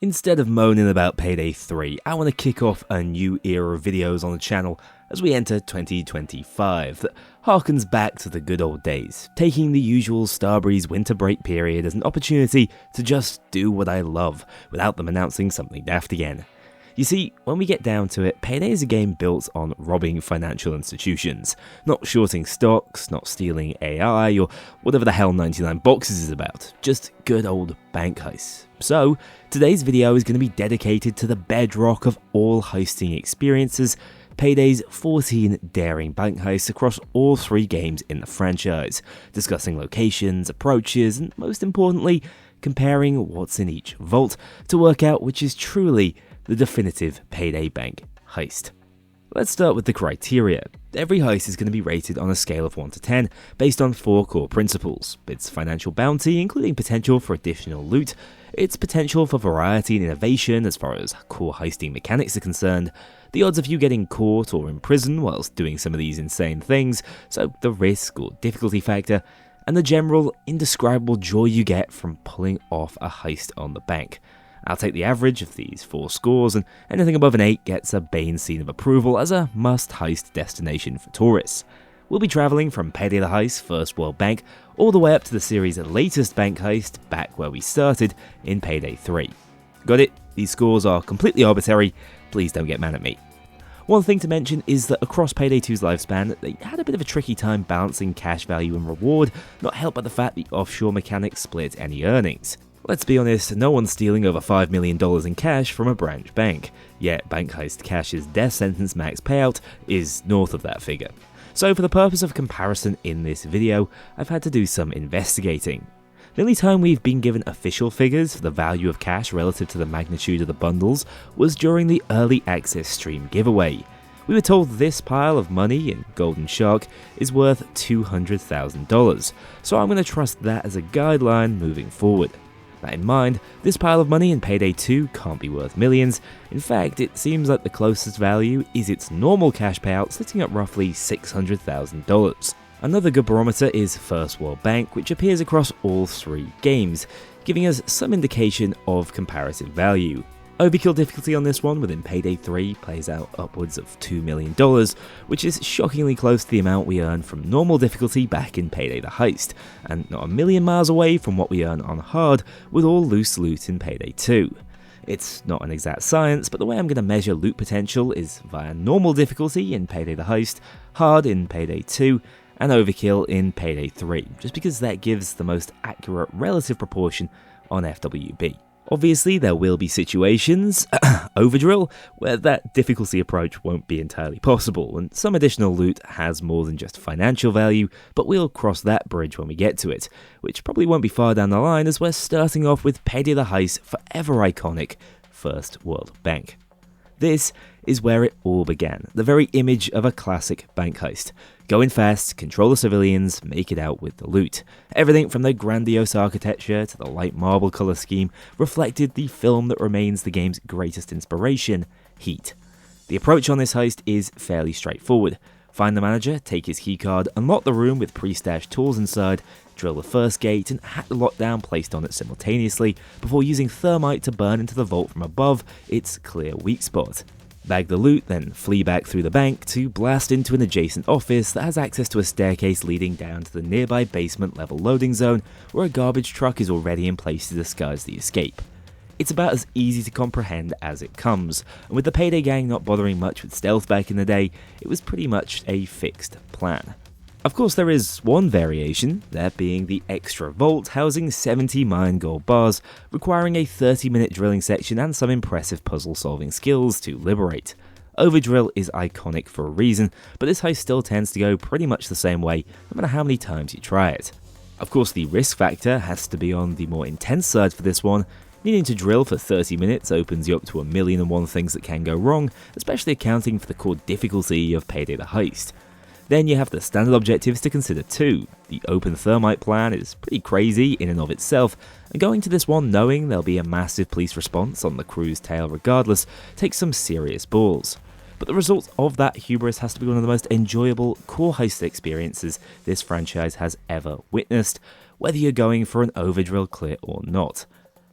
Instead of moaning about Payday 3, I want to kick off a new era of videos on the channel as we enter 2025 that harkens back to the good old days, taking the usual Starbreeze winter break period as an opportunity to just do what I love without them announcing something daft again. You see, when we get down to it, Payday is a game built on robbing financial institutions, not shorting stocks, not stealing AI, or whatever the hell 99 Boxes is about, just good old bank heists. So, today's video is going to be dedicated to the bedrock of all heisting experiences, Payday's 14 daring bank heists across all 3 games in the franchise, discussing locations, approaches, and most importantly, comparing what's in each vault to work out which is truly the definitive Payday bank heist. Let's start with the criteria. Every heist is going to be rated on a scale of 1 to 10 based on 4 core principles: its financial bounty, including potential for additional loot, its potential for variety and innovation as far as core heisting mechanics are concerned, the odds of you getting caught or imprisoned whilst doing some of these insane things, so the risk or difficulty factor, and the general indescribable joy you get from pulling off a heist on the bank. I'll take the average of these 4 scores, and anything above an 8 gets a Bane seal of approval as a must-heist destination for tourists. We'll be travelling from Payday the Heist First World Bank all the way up to the series' latest bank heist, back where we started in Payday 3. Got it? These scores are completely arbitrary, please don't get mad at me. One thing to mention is that across Payday 2's lifespan, they had a bit of a tricky time balancing cash value and reward, not helped by the fact the offshore mechanics split any earnings. Let's be honest, no one's stealing over $5 million in cash from a branch bank, yet Bank Heist Cash's death sentence max payout is north of that figure. So for the purpose of comparison in this video, I've had to do some investigating. The only time we've been given official figures for the value of cash relative to the magnitude of the bundles was during the early access stream giveaway. We were told this pile of money in Golden Shark is worth $200,000, so I'm going to trust that as a guideline moving forward. That in mind, this pile of money in Payday 2 can't be worth millions. In fact, it seems like the closest value is its normal cash payout, sitting at roughly $600,000. Another good barometer is First World Bank, which appears across all 3 games, giving us some indication of comparative value. Overkill difficulty on this one within Payday 3 plays out upwards of $2 million, which is shockingly close to the amount we earn from normal difficulty back in Payday the Heist, and not a million miles away from what we earn on hard with all loose loot in Payday 2. It's not an exact science, but the way I'm going to measure loot potential is via normal difficulty in Payday the Heist, hard in Payday 2, and overkill in Payday 3, just because that gives the most accurate relative proportion on FWB. Obviously, there will be situations, overdrill, where that difficulty approach won't be entirely possible, and some additional loot has more than just financial value, but we'll cross that bridge when we get to it, which probably won't be far down the line as we're starting off with Payday the Heist forever iconic First World Bank. This is where it all began, the very image of a classic bank heist. Go in fast, control the civilians, make it out with the loot. Everything from the grandiose architecture to the light marble colour scheme reflected the film that remains the game's greatest inspiration, Heat. The approach on this heist is fairly straightforward. Find the manager, take his keycard, unlock the room with pre-stashed tools inside, drill the first gate and hack the lockdown placed on it simultaneously before using thermite to burn into the vault from above, its clear weak spot. Bag the loot, then flee back through the bank to blast into an adjacent office that has access to a staircase leading down to the nearby basement level loading zone where a garbage truck is already in place to disguise the escape. It's about as easy to comprehend as it comes, and with the Payday gang not bothering much with stealth back in the day, it was pretty much a fixed plan. Of course there is one variation, there being the extra vault housing 70 mine gold bars, requiring a 30-minute drilling section and some impressive puzzle solving skills to liberate. Overdrill is iconic for a reason, but this heist still tends to go pretty much the same way no matter how many times you try it. Of course the risk factor has to be on the more intense side for this one. Needing to drill for 30 minutes opens you up to 1,000,001 things that can go wrong, especially accounting for the core difficulty of Payday the Heist. Then you have the standard objectives to consider too. The open thermite plan is pretty crazy in and of itself, and going to this one knowing there'll be a massive police response on the crew's tail regardless takes some serious balls. But the result of that hubris has to be one of the most enjoyable core heist experiences this franchise has ever witnessed, whether you're going for an overdrill clear or not.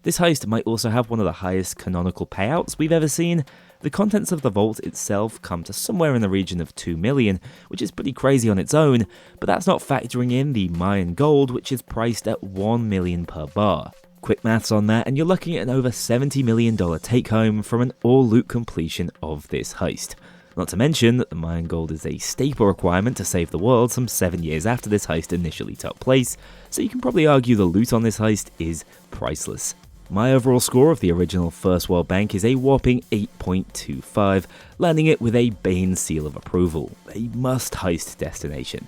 This heist might also have one of the highest canonical payouts we've ever seen. The contents of the vault itself come to somewhere in the region of 2 million, which is pretty crazy on its own, but that's not factoring in the Mayan gold, which is priced at 1 million per bar. Quick maths on that, and you're looking at an over $70 million take home from an all loot completion of this heist. Not to mention that the Mayan gold is a staple requirement to save the world some 7 years after this heist initially took place, so you can probably argue the loot on this heist is priceless. My overall score of the original First World Bank is a whopping 8.25, landing it with a Bain seal of approval, a must-heist destination.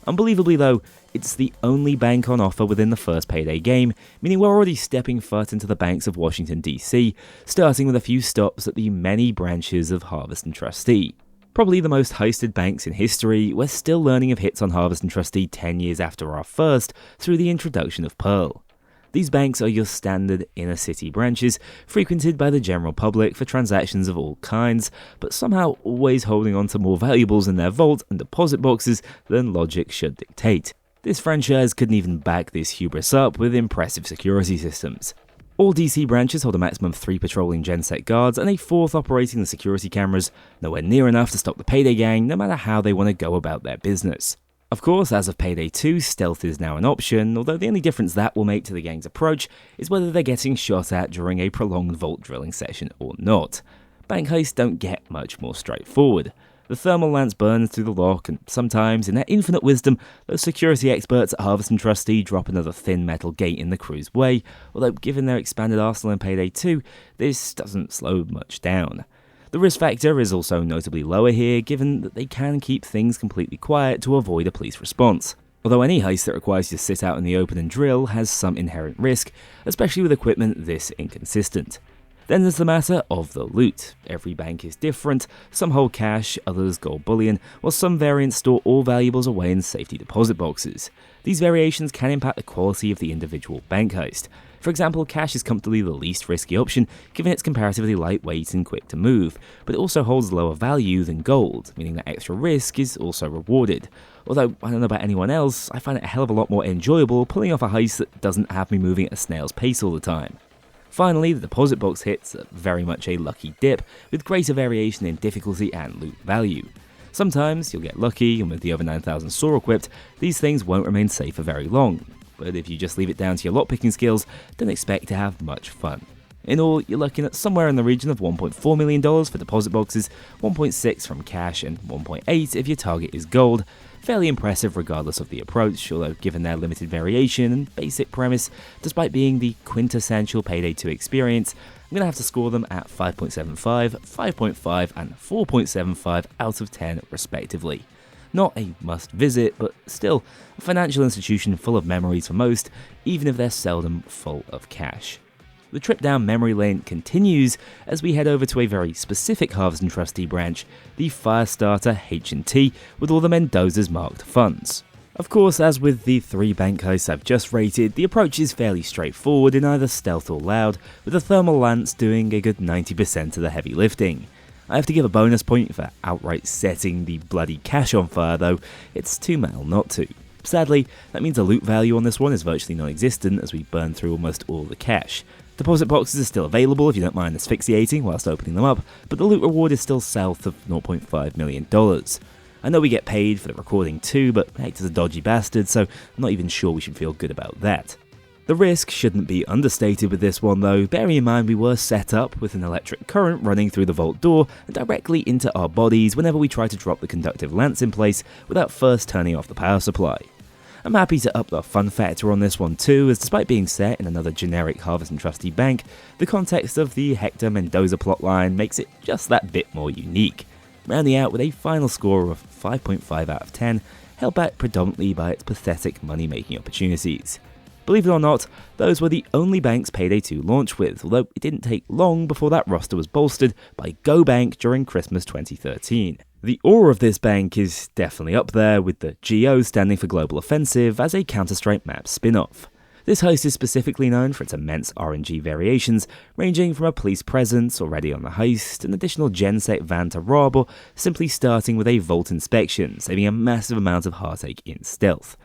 Unbelievably though, it's the only bank on offer within the first Payday game, meaning we're already stepping foot into the banks of Washington DC, starting with a few stops at the many branches of Harvest and Trustee. Probably the most heisted banks in history, we're still learning of hits on Harvest and Trustee 10 years after our first through the introduction of Pearl. These banks are your standard inner city branches, frequented by the general public for transactions of all kinds, but somehow always holding on to more valuables in their vault and deposit boxes than logic should dictate. This franchise couldn't even back this hubris up with impressive security systems. All DC branches hold a maximum of 3 patrolling genset guards and a 4th operating the security cameras, nowhere near enough to stop the Payday gang no matter how they want to go about their business. Of course, as of Payday 2, stealth is now an option, although the only difference that will make to the gang's approach is whether they're getting shot at during a prolonged vault drilling session or not. Bank heists don't get much more straightforward. The thermal lance burns through the lock, and sometimes, in their infinite wisdom, those security experts at Harvest and Trustee drop another thin metal gate in the crew's way, although given their expanded arsenal in Payday 2, this doesn't slow much down. The risk factor is also notably lower here, given that they can keep things completely quiet to avoid a police response. Although any heist that requires you to sit out in the open and drill has some inherent risk, especially with equipment this inconsistent. Then there's the matter of the loot. Every bank is different, some hold cash, others gold bullion, while some variants store all valuables away in safety deposit boxes. These variations can impact the quality of the individual bank heist. For example, cash is comfortably the least risky option, given it's comparatively lightweight and quick to move, but it also holds lower value than gold, meaning that extra risk is also rewarded. Although, I don't know about anyone else, I find it a hell of a lot more enjoyable pulling off a heist that doesn't have me moving at a snail's pace all the time. Finally, the deposit box hits are very much a lucky dip, with greater variation in difficulty and loot value. Sometimes you'll get lucky, and with the over 9,000 saw equipped, these things won't remain safe for very long. But if you just leave it down to your lockpicking skills, don't expect to have much fun. In all, you're looking at somewhere in the region of $1.4 million for deposit boxes, 1.6 from cash, and 1.8 if your target is gold. Fairly impressive regardless of the approach, although given their limited variation and basic premise, despite being the quintessential Payday 2 experience, I'm going to have to score them at 5.75, 5.5 and 4.75 out of 10 respectively. Not a must visit, but still a financial institution full of memories for most, even if they're seldom full of cash. The trip down memory lane continues as we head over to a very specific Harvest and Trustee branch, the Firestarter H&T, with all the Mendoza's marked funds. Of course, as with the 3 bank heists I've just rated, the approach is fairly straightforward in either stealth or loud, with the thermal lance doing a good 90% of the heavy lifting. I have to give a bonus point for outright setting the bloody cash on fire though, it's too metal not to. Sadly, that means the loot value on this one is virtually non-existent as we burn through almost all the cash. Deposit boxes are still available if you don't mind asphyxiating whilst opening them up, but the loot reward is still south of $0.5 million. I know we get paid for the recording too, but Hector's a dodgy bastard, so I'm not even sure we should feel good about that. The risk shouldn't be understated with this one though, bearing in mind we were set up with an electric current running through the vault door and directly into our bodies whenever we try to drop the conductive lance in place without first turning off the power supply. I'm happy to up the fun factor on this one too, as despite being set in another generic Harvest and Trustee bank, the context of the Hector Mendoza plotline makes it just that bit more unique, rounding out with a final score of 5.5 out of 10, held back predominantly by its pathetic money-making opportunities. Believe it or not, those were the only banks Payday 2 launched with, although it didn't take long before that roster was bolstered by GoBank during Christmas 2013. The aura of this bank is definitely up there, with the GO standing for Global Offensive as a Counter-Strike map spin-off. This host is specifically known for its immense RNG variations, ranging from a police presence already on the heist, an additional genset van to rob, or simply starting with a vault inspection, saving a massive amount of heartache in stealth.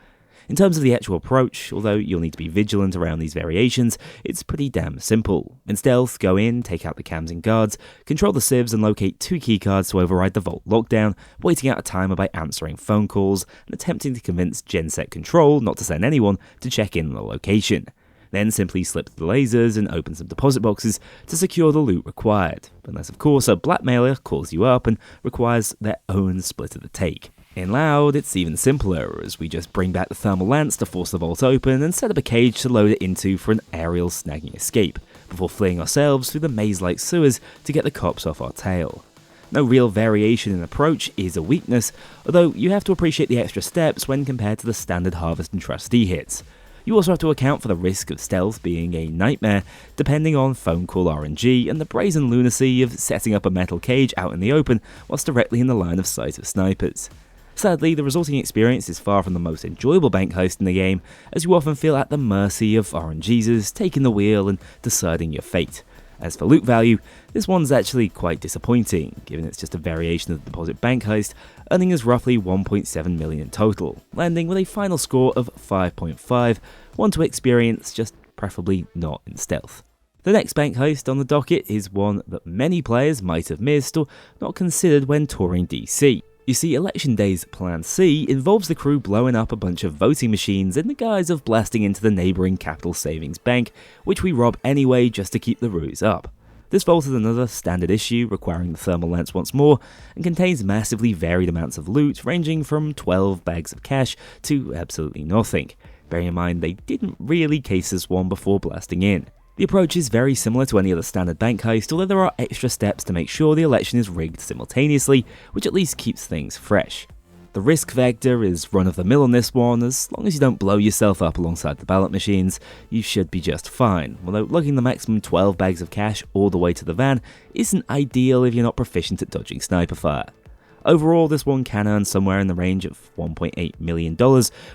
In terms of the actual approach, although you'll need to be vigilant around these variations, it's pretty damn simple. In stealth, go in, take out the cams and guards, control the sieves and locate 2 keycards to override the vault lockdown, waiting out a timer by answering phone calls, and attempting to convince Genset Control not to send anyone to check in on the location. Then simply slip the lasers and open some deposit boxes to secure the loot required, unless of course a blackmailer calls you up and requires their own split of the take. In Loud, it's even simpler, as we just bring back the thermal lance to force the vault open and set up a cage to load it into for an aerial snagging escape, before fleeing ourselves through the maze-like sewers to get the cops off our tail. No real variation in approach is a weakness, although you have to appreciate the extra steps when compared to the standard Harvest and Trustee hits. You also have to account for the risk of stealth being a nightmare, depending on phone call RNG and the brazen lunacy of setting up a metal cage out in the open whilst directly in the line of sight of snipers. Sadly, the resulting experience is far from the most enjoyable bank heist in the game, as you often feel at the mercy of RNGs taking the wheel and deciding your fate. As for loot value, this one's actually quite disappointing, given it's just a variation of the deposit bank heist, earning us roughly 1.7 million in total, landing with a final score of 5.5, one to experience, just preferably not in stealth. The next bank heist on the docket is one that many players might have missed or not considered when touring DC. You see, Election Day's Plan C involves the crew blowing up a bunch of voting machines in the guise of blasting into the neighbouring Capital Savings Bank, which we rob anyway just to keep the ruse up. This vault is another standard issue requiring the thermal lance once more, and contains massively varied amounts of loot ranging from 12 bags of cash to absolutely nothing, bearing in mind they didn't really case this one before blasting in. The approach is very similar to any other standard bank heist, although there are extra steps to make sure the election is rigged simultaneously, which at least keeps things fresh. The risk vector is run-of-the-mill on this one. As long as you don't blow yourself up alongside the ballot machines, you should be just fine, although lugging the maximum 12 bags of cash all the way to the van isn't ideal if you're not proficient at dodging sniper fire. Overall, this one can earn somewhere in the range of $1.8 million,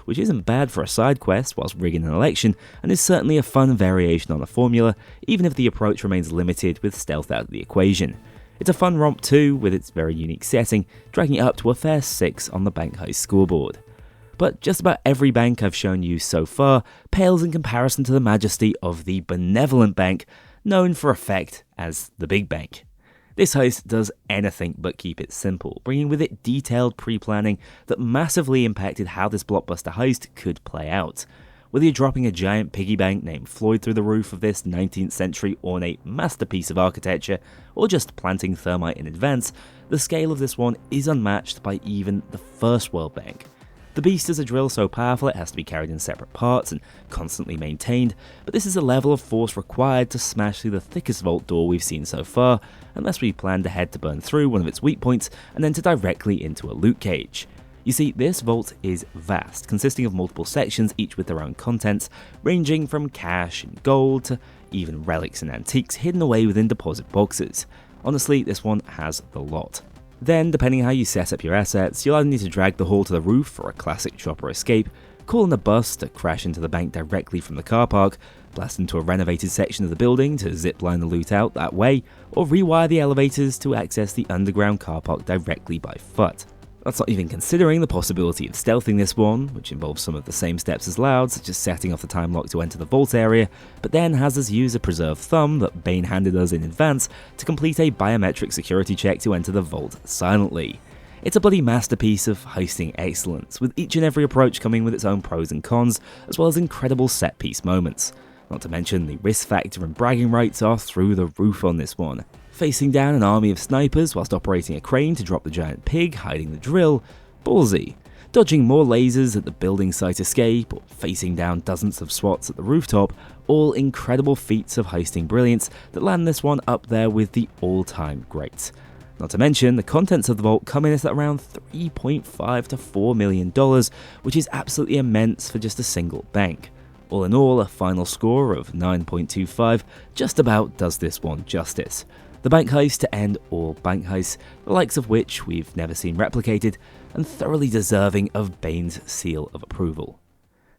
which isn't bad for a side quest whilst rigging an election, and is certainly a fun variation on the formula, even if the approach remains limited with stealth out of the equation. It's a fun romp too, with its very unique setting, dragging it up to a fair 6 on the bank heist scoreboard. But just about every bank I've shown you so far pales in comparison to the majesty of the Benevolent Bank, known for effect as the Big Bank. This heist does anything but keep it simple, bringing with it detailed pre-planning that massively impacted how this blockbuster heist could play out. Whether you're dropping a giant piggy bank named Floyd through the roof of this 19th century ornate masterpiece of architecture, or just planting thermite in advance, the scale of this one is unmatched by even the First World Bank. The beast is a drill so powerful it has to be carried in separate parts and constantly maintained, but this is the level of force required to smash through the thickest vault door we've seen so far, unless we planned ahead to burn through one of its weak points and enter directly into a loot cage. You see, this vault is vast, consisting of multiple sections, each with their own contents, ranging from cash and gold to even relics and antiques hidden away within deposit boxes. Honestly, this one has the lot. Then, depending how you set up your assets, you'll either need to drag the haul to the roof for a classic chopper escape, call in a bus to crash into the bank directly from the car park, blast into a renovated section of the building to zipline the loot out that way, or rewire the elevators to access the underground car park directly by foot. That's not even considering the possibility of stealthing this one, which involves some of the same steps as Loud, such as setting off the time lock to enter the vault area, but then has us use a preserved thumb that Bane handed us in advance to complete a biometric security check to enter the vault silently. It's a bloody masterpiece of heisting excellence, with each and every approach coming with its own pros and cons, as well as incredible set-piece moments. Not to mention the risk factor and bragging rights are through the roof on this one. Facing down an army of snipers whilst operating a crane to drop the giant pig hiding the drill, ballsy. Dodging more lasers at the building site escape, or facing down dozens of SWATs at the rooftop, all incredible feats of heisting brilliance that land this one up there with the all-time greats. Not to mention, the contents of the vault come in at around $3.5 to $4 million, which is absolutely immense for just a single bank. All in all, a final score of 9.25 just about does this one justice. The bank heist to end all bank heists, the likes of which we've never seen replicated, and thoroughly deserving of Bane's seal of approval.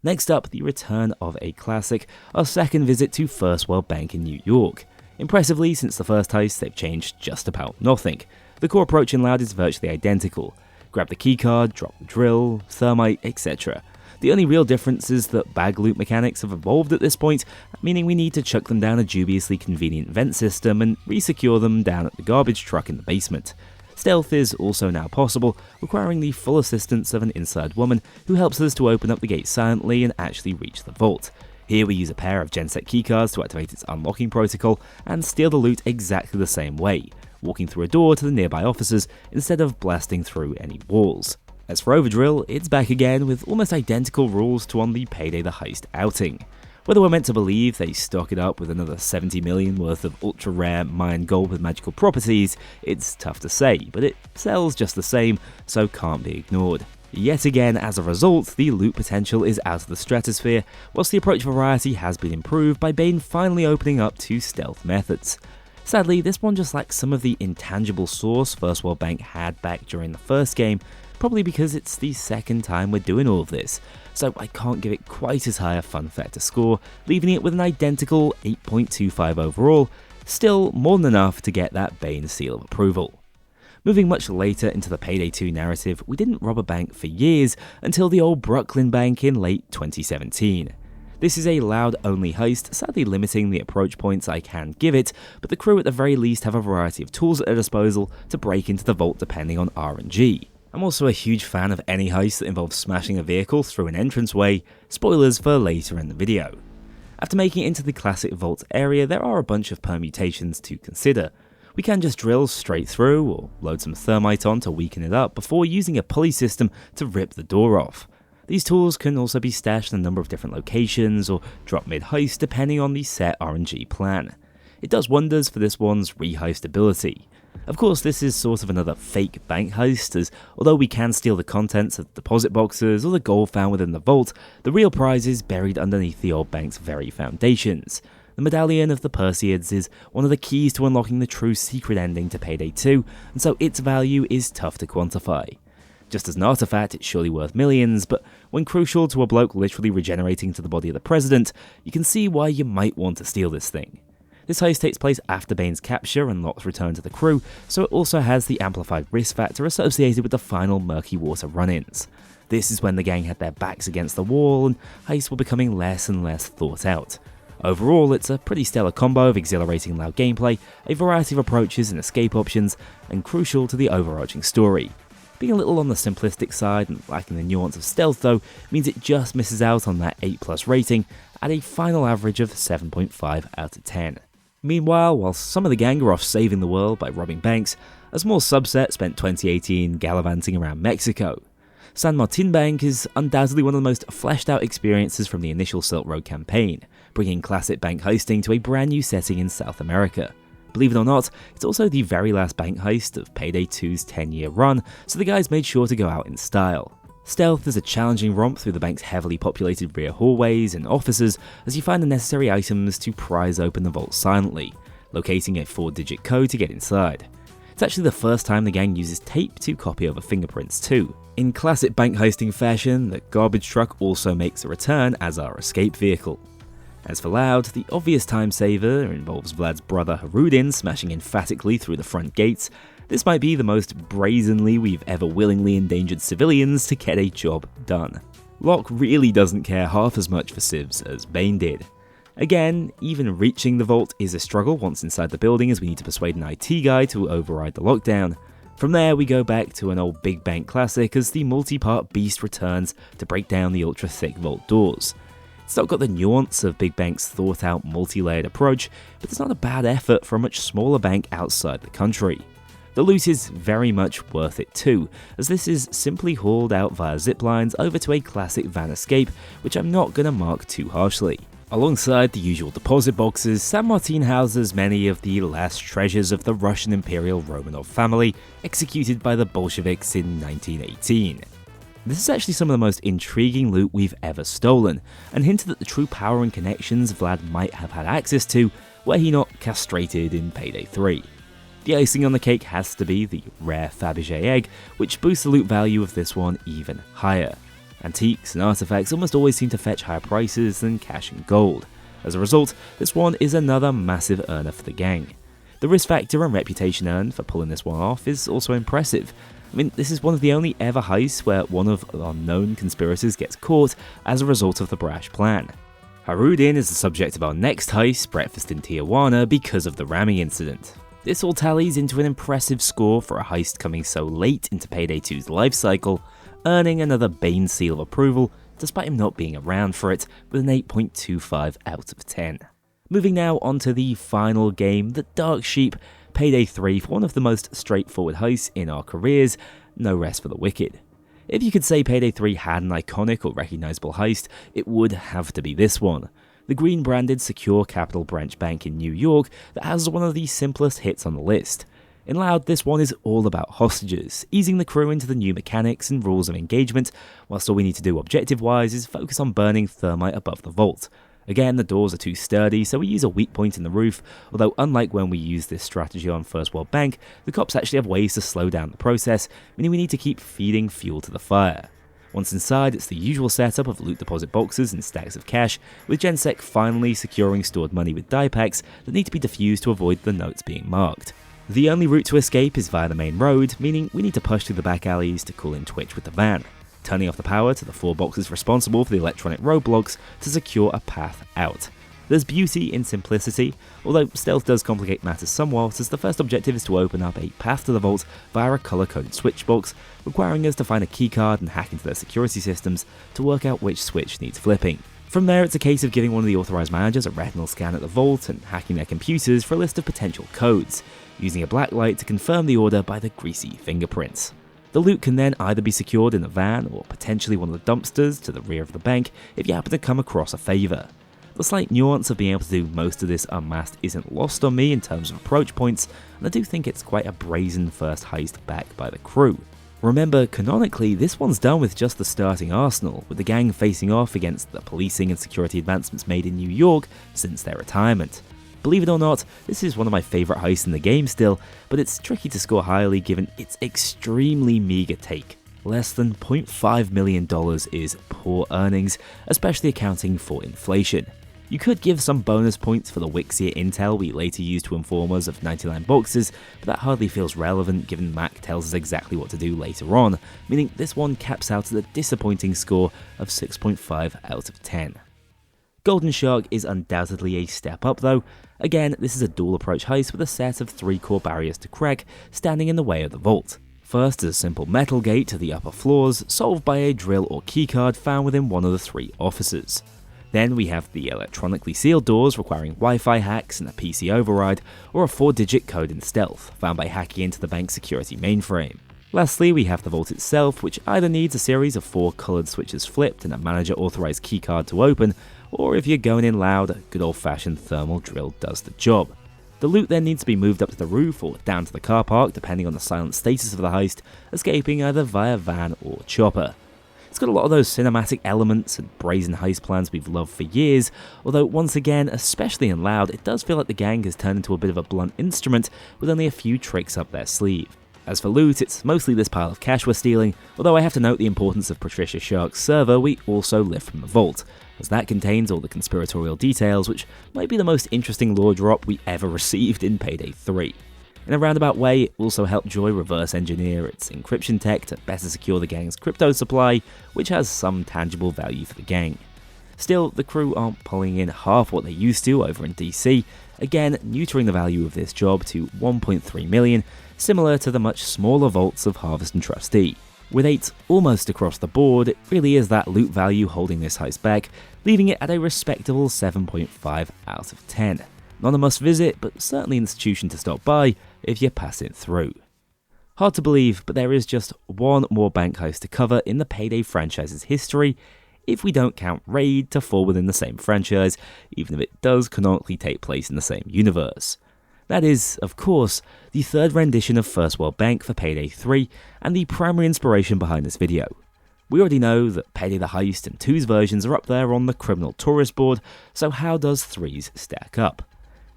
Next up, the return of a classic, our second visit to First World Bank in New York. Impressively, since the first heist, they've changed just about nothing. The core approach in Loud is virtually identical. Grab the keycard, drop the drill, thermite, etc. The only real difference is that bag loot mechanics have evolved at this point, meaning we need to chuck them down a dubiously convenient vent system and resecure them down at the garbage truck in the basement. Stealth is also now possible, requiring the full assistance of an inside woman who helps us to open up the gate silently and actually reach the vault. Here we use a pair of genset keycards to activate its unlocking protocol and steal the loot exactly the same way, walking through a door to the nearby officers instead of blasting through any walls. As for Overdrill, it's back again with almost identical rules to on the Payday the Heist outing. Whether we're meant to believe they stock it up with another 70 million worth of ultra rare mined gold with magical properties, it's tough to say, but it sells just the same, so can't be ignored. Yet again, as a result, the loot potential is out of the stratosphere, whilst the approach variety has been improved by Bane finally opening up to stealth methods. Sadly, this one just lacks some of the intangible source First World Bank had back during the first game, probably because it's the second time we're doing all of this, so I can't give it quite as high a fun factor score, leaving it with an identical 8.25 overall, still more than enough to get that Bane seal of approval. Moving much later into the Payday 2 narrative, we didn't rob a bank for years until the old Brooklyn Bank in late 2017. This is a loud-only heist, sadly limiting the approach points I can give it, but the crew at the very least have a variety of tools at their disposal to break into the vault depending on RNG. I'm also a huge fan of any heist that involves smashing a vehicle through an entranceway, spoilers for later in the video. After making it into the classic vault area, there are a bunch of permutations to consider. We can just drill straight through, or load some thermite on to weaken it up before using a pulley system to rip the door off. These tools can also be stashed in a number of different locations or drop mid-heist depending on the set RNG plan. It does wonders for this one's reheist ability. Of course, this is sort of another fake bank heist, as although we can steal the contents of deposit boxes or the gold found within the vault, the real prize is buried underneath the old bank's very foundations. The Medallion of the Perseids is one of the keys to unlocking the true secret ending to Payday 2, and so its value is tough to quantify. Just as an artifact, it's surely worth millions, but when crucial to a bloke literally regenerating to the body of the president, you can see why you might want to steal this thing. This heist takes place after Bane's capture and Locke's return to the crew, so it also has the amplified risk factor associated with the final murky water run-ins. This is when the gang had their backs against the wall and heists were becoming less and less thought out. Overall, it's a pretty stellar combo of exhilarating loud gameplay, a variety of approaches and escape options, and crucial to the overarching story. Being a little on the simplistic side and lacking the nuance of stealth though, means it just misses out on that 8+ rating at a final average of 7.5 out of 10. Meanwhile, while some of the gang are off saving the world by robbing banks, a small subset spent 2018 gallivanting around Mexico. San Martin Bank is undoubtedly one of the most fleshed out experiences from the initial Silk Road campaign, bringing classic bank heisting to a brand new setting in South America. Believe it or not, it's also the very last bank heist of Payday 2's 10-year run, so the guys made sure to go out in style. Stealth is a challenging romp through the bank's heavily populated rear hallways and offices as you find the necessary items to prise open the vault silently, locating a 4-digit code to get inside. It's actually the first time the gang uses tape to copy over fingerprints too. In classic bank heisting fashion, the garbage truck also makes a return as our escape vehicle. As for Loud, the obvious time saver involves Vlad's brother Harudin smashing emphatically through the front gates. This might be the most brazenly we've ever willingly endangered civilians to get a job done. Locke really doesn't care half as much for civs as Bane did. Again, even reaching the vault is a struggle once inside the building as we need to persuade an IT guy to override the lockdown. From there we go back to an old big bank classic as the multi-part beast returns to break down the ultra-thick vault doors. It's not got the nuance of Big Bank's thought-out multi-layered approach, but it's not a bad effort for a much smaller bank outside the country. The loot is very much worth it too, as this is simply hauled out via ziplines over to a classic van escape, which I'm not going to mark too harshly. Alongside the usual deposit boxes, San Martin houses many of the last treasures of the Russian Imperial Romanov family, executed by the Bolsheviks in 1918. This is actually some of the most intriguing loot we've ever stolen, and hinted at the true power and connections Vlad might have had access to were he not castrated in Payday 3. The icing on the cake has to be the rare Fabergé egg, which boosts the loot value of this one even higher. Antiques and artifacts almost always seem to fetch higher prices than cash and gold. As a result, this one is another massive earner for the gang. The risk factor and reputation earned for pulling this one off is also impressive. I mean, this is one of the only ever heists where one of our known conspirators gets caught as a result of the brash plan. Harudin is the subject of our next heist, Breakfast in Tijuana, because of the ramming incident. This all tallies into an impressive score for a heist coming so late into Payday 2's life cycle, earning another Bane seal of approval, despite him not being around for it, with an 8.25 out of 10. Moving now on to the final game, The Dark Sheep, Payday 3, for one of the most straightforward heists in our careers, no rest for the wicked. If you could say Payday 3 had an iconic or recognisable heist, it would have to be this one. The green-branded Secure Capital Branch Bank in New York that has one of the simplest hits on the list. In Loud, this one is all about hostages, easing the crew into the new mechanics and rules of engagement, whilst all we need to do objective-wise is focus on burning thermite above the vault. Again, the doors are too sturdy, so we use a weak point in the roof, although unlike when we use this strategy on First World Bank, the cops actually have ways to slow down the process, meaning we need to keep feeding fuel to the fire. Once inside, it's the usual setup of loot deposit boxes and stacks of cash, with GenSec finally securing stored money with die packs that need to be defused to avoid the notes being marked. The only route to escape is via the main road, meaning we need to push through the back alleys to call in Twitch with the van, turning off the power to the 4 boxes responsible for the electronic roadblocks to secure a path out. There's beauty in simplicity, although stealth does complicate matters somewhat, as the first objective is to open up a path to the vault via a colour-coded switch box, requiring us to find a keycard and hack into their security systems to work out which switch needs flipping. From there, it's a case of giving one of the authorised managers a retinal scan at the vault and hacking their computers for a list of potential codes, using a black light to confirm the order by the greasy fingerprints. The loot can then either be secured in the van or potentially one of the dumpsters to the rear of the bank if you happen to come across a favour. The slight nuance of being able to do most of this unmasked isn't lost on me in terms of approach points, and I do think it's quite a brazen first heist back by the crew. Remember, canonically, this one's done with just the starting arsenal, with the gang facing off against the policing and security advancements made in New York since their retirement. Believe it or not, this is one of my favourite heists in the game still, but it's tricky to score highly given its extremely meagre take. Less than $0.5 million is poor earnings, especially accounting for inflation. You could give some bonus points for the Wixia intel we later used to inform us of 99 boxes, but that hardly feels relevant given Mac tells us exactly what to do later on, meaning this one caps out at a disappointing score of 6.5 out of 10. Golden Shark is undoubtedly a step up though. Again, this is a dual approach heist with a set of 3 core barriers to crack standing in the way of the vault. First is a simple metal gate to the upper floors, solved by a drill or keycard found within one of the 3 offices. Then we have the electronically sealed doors requiring Wi-Fi hacks and a PC override, or a 4-digit code in stealth, found by hacking into the bank's security mainframe. Lastly, we have the vault itself, which either needs a series of 4 coloured switches flipped and a manager authorised keycard to open, or if you're going in loud, a good old-fashioned thermal drill does the job. The loot then needs to be moved up to the roof or down to the car park depending on the silent status of the heist, escaping either via van or chopper. It's got a lot of those cinematic elements and brazen heist plans we've loved for years, although once again, especially in Loud, it does feel like the gang has turned into a bit of a blunt instrument with only a few tricks up their sleeve. As for loot, it's mostly this pile of cash we're stealing, although I have to note the importance of Patricia Shark's server we also lift from the vault, as that contains all the conspiratorial details which might be the most interesting lore drop we ever received in Payday 3. In a roundabout way, it also helped Joy reverse engineer its encryption tech to better secure the gang's crypto supply, which has some tangible value for the gang. Still, the crew aren't pulling in half what they used to over in DC, again neutering the value of this job to 1.3 million, similar to the much smaller vaults of Harvest and Trustee. With 8 almost across the board, it really is that loot value holding this heist back, leaving it at a respectable 7.5 out of 10. Not a must visit, but certainly an institution to stop by if you're passing through. Hard to believe, but there is just one more bank heist to cover in the Payday franchise's history, if we don't count Raid to fall within the same franchise, even if it does canonically take place in the same universe. That is, of course, the 3rd rendition of First World Bank for Payday 3, and the primary inspiration behind this video. We already know that Payday the Heist and 2's versions are up there on the criminal tourist board, so how does 3's stack up?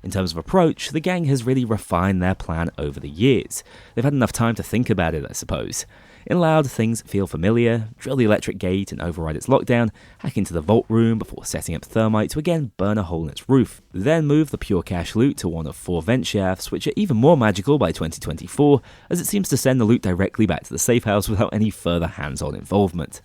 In terms of approach, the gang has really refined their plan over the years. They've had enough time to think about it, I suppose. In Loud, things feel familiar: drill the electric gate and override its lockdown, hack into the vault room before setting up thermite to again burn a hole in its roof, then move the pure cash loot to one of 4 vent shafts, which are even more magical by 2024, as it seems to send the loot directly back to the safe house without any further hands-on involvement.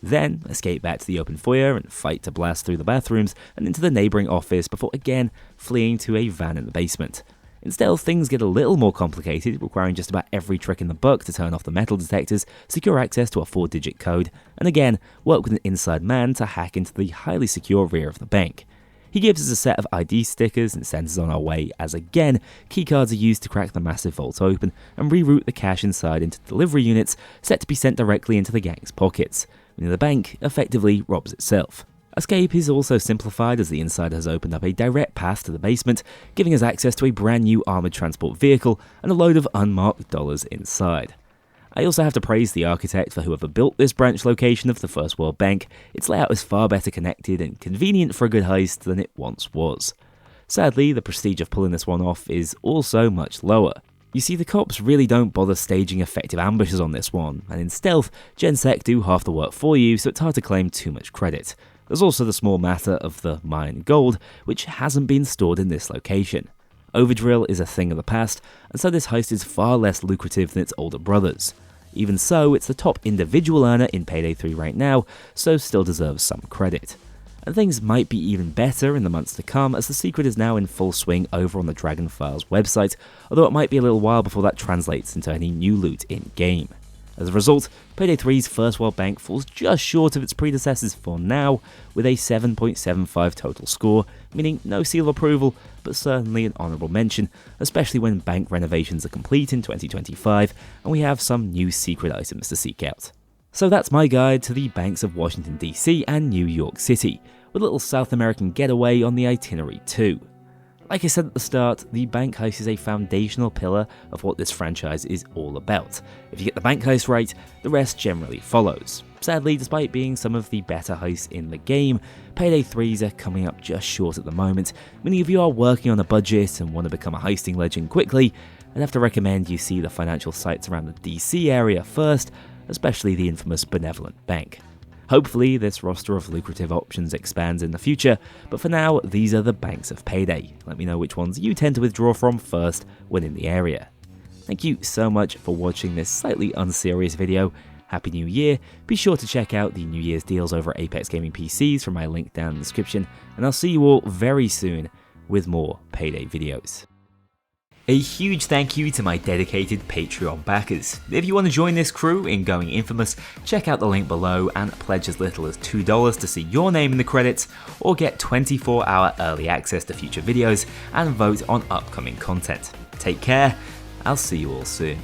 Then, escape back to the open foyer and fight to blast through the bathrooms and into the neighbouring office before again fleeing to a van in the basement. In Stealth, things get a little more complicated, requiring just about every trick in the book to turn off the metal detectors, secure access to a 4-digit code, and again, work with an inside man to hack into the highly secure rear of the bank. He gives us a set of ID stickers and sends us on our way as again, keycards are used to crack the massive vault open and reroute the cash inside into delivery units set to be sent directly into the gang's pockets, meaning the bank effectively robs itself. Escape is also simplified as the insider has opened up a direct path to the basement, giving us access to a brand new armoured transport vehicle and a load of unmarked dollars inside. I also have to praise the architect for whoever built this branch location of the First World Bank. Its layout is far better connected and convenient for a good heist than it once was. Sadly, the prestige of pulling this one off is also much lower. You see, the cops really don't bother staging effective ambushes on this one, and in Stealth, GenSec do half the work for you, so it's hard to claim too much credit. There's also the small matter of the mine gold, which hasn't been stored in this location. Overdrill is a thing of the past, and so this heist is far less lucrative than its older brothers. Even so, it's the top individual earner in Payday 3 right now, so still deserves some credit. And things might be even better in the months to come, as the secret is now in full swing over on the Dragon Files website, although it might be a little while before that translates into any new loot in-game. As a result, Payday 3's First World Bank falls just short of its predecessors for now, with a 7.75 total score, meaning no seal of approval, but certainly an honourable mention, especially when bank renovations are complete in 2025 and we have some new secret items to seek out. So that's my guide to the banks of Washington DC and New York City, with a little South American getaway on the itinerary too. Like I said at the start, the bank heist is a foundational pillar of what this franchise is all about. If you get the bank heist right, the rest generally follows. Sadly, despite being some of the better heists in the game, Payday 3s are coming up just short at the moment, meaning if you are working on a budget and want to become a heisting legend quickly, I'd have to recommend you see the financial sites around the DC area first, especially the infamous Benevolent Bank. Hopefully, this roster of lucrative options expands in the future, but for now, these are the banks of Payday. Let me know which ones you tend to withdraw from first when in the area. Thank you so much for watching this slightly unserious video. Happy New Year. Be sure to check out the New Year's deals over at Apex Gaming PCs from my link down in the description, and I'll see you all very soon with more Payday videos. A huge thank you to my dedicated Patreon backers. If you want to join this crew in going infamous, check out the link below and pledge as little as $2 to see your name in the credits, or get 24-hour early access to future videos and vote on upcoming content. Take care, I'll see you all soon.